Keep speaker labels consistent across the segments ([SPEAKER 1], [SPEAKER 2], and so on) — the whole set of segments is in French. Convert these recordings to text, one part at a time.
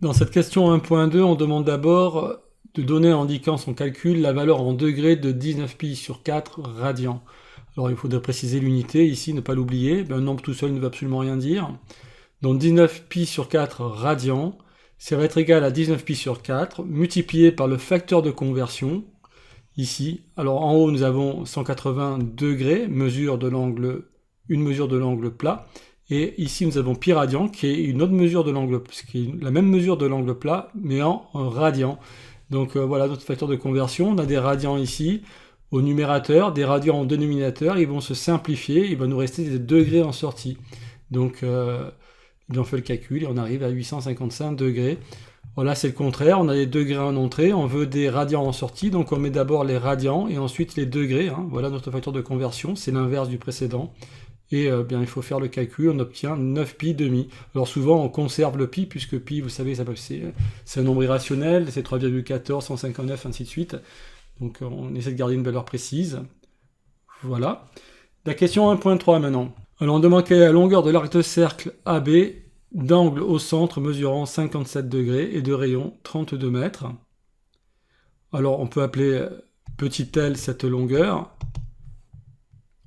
[SPEAKER 1] Dans cette question 1.2, on demande d'abord de donner en indiquant son calcul la valeur en degrés de 19 pi sur 4 radians. Alors il faudrait préciser l'unité ici, ne pas l'oublier. Un nombre tout seul ne veut absolument rien dire. Donc 19 pi sur 4 radians, ça va être égal à 19 pi sur 4 multiplié par le facteur de conversion, ici. Alors en haut nous avons 180 degrés, une mesure de l'angle plat. Et ici, nous avons pi radian, qui est une autre mesure de l'angle, qui est la même mesure de l'angle plat, mais en radian. Donc voilà notre facteur de conversion. On a des radians ici au numérateur, des radians au dénominateur. Ils vont se simplifier. Il va nous rester des degrés en sortie. Donc on fait le calcul et on arrive à 855 degrés. Voilà, c'est le contraire. On a des degrés en entrée. On veut des radians en sortie. Donc on met d'abord les radians et ensuite les degrés. Voilà notre facteur de conversion. C'est l'inverse du précédent. Et bien, il faut faire le calcul, on obtient 9 pi demi. Alors souvent on conserve le pi, puisque pi, vous savez, c'est un nombre irrationnel, c'est 3,14, 159, ainsi de suite. Donc on essaie de garder une valeur précise. Voilà. La question 1.3 maintenant. Alors on demande quelle est la longueur de l'arc de cercle AB d'angle au centre mesurant 57 degrés et de rayon 32 mètres. Alors on peut appeler petit l cette longueur.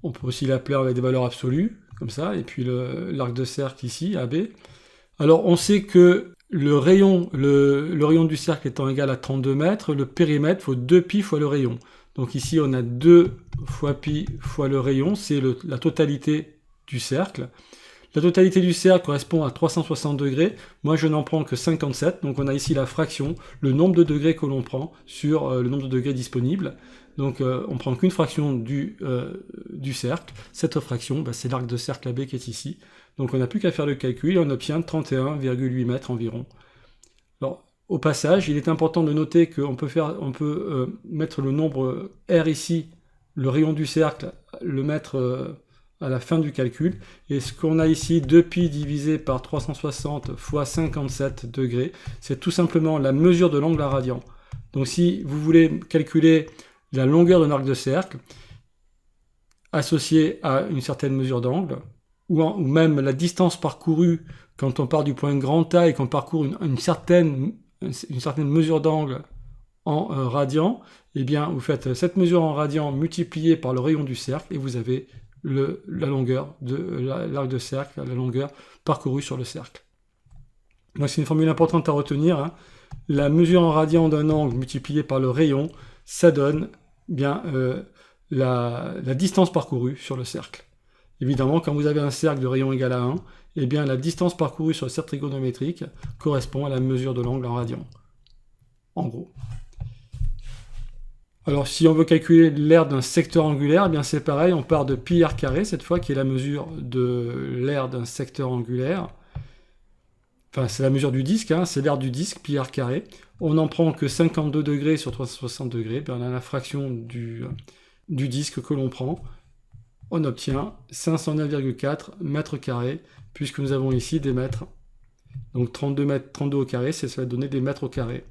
[SPEAKER 1] On peut aussi l'appeler avec des valeurs absolues, comme ça, et puis l'arc de cercle ici, AB. Alors on sait que le rayon du cercle étant égal à 32 mètres, le périmètre, il faut 2 pi fois le rayon. Donc ici on a 2 fois pi fois le rayon, c'est la totalité du cercle. La totalité du cercle correspond à 360 degrés. Moi je n'en prends que 57, donc on a ici la fraction, le nombre de degrés que l'on prend sur le nombre de degrés disponibles. Donc on ne prend qu'une fraction du cercle. Cette fraction, c'est l'arc de cercle AB qui est ici. Donc on n'a plus qu'à faire le calcul et on obtient 31,8 mètres environ. Alors au passage, il est important de noter qu'on peut mettre le nombre R ici, le rayon du cercle, le mettre à la fin du calcul. Et ce qu'on a ici, 2pi divisé par 360 fois 57 degrés, c'est tout simplement la mesure de l'angle à radian. Donc si vous voulez calculer la longueur d'un arc de cercle associée à une certaine mesure d'angle, ou même la distance parcourue quand on part du point grand A et qu'on parcourt une certaine mesure d'angle en radian, eh bien vous faites cette mesure en radian multipliée par le rayon du cercle et vous avez la longueur de l'arc de cercle, la longueur parcourue sur le cercle. Donc c'est une formule importante à retenir. La mesure en radian d'un angle multipliée par le rayon, ça donne bien la distance parcourue sur le cercle. Évidemment, quand vous avez un cercle de rayon égal à 1, eh bien la distance parcourue sur le cercle trigonométrique correspond à la mesure de l'angle en radian. En gros. Alors si on veut calculer l'aire d'un secteur angulaire, eh bien c'est pareil, on part de pi r carré cette fois, qui est la mesure de l'aire d'un secteur angulaire. Enfin, c'est la mesure du disque, c'est l'aire du disque, pi r carré. On n'en prend que 52 degrés sur 360 degrés, bien on a la fraction du disque que l'on prend. On obtient 509,4 mètres carrés, puisque nous avons ici des mètres. Donc 32 au carré, ça va donner des mètres au carré.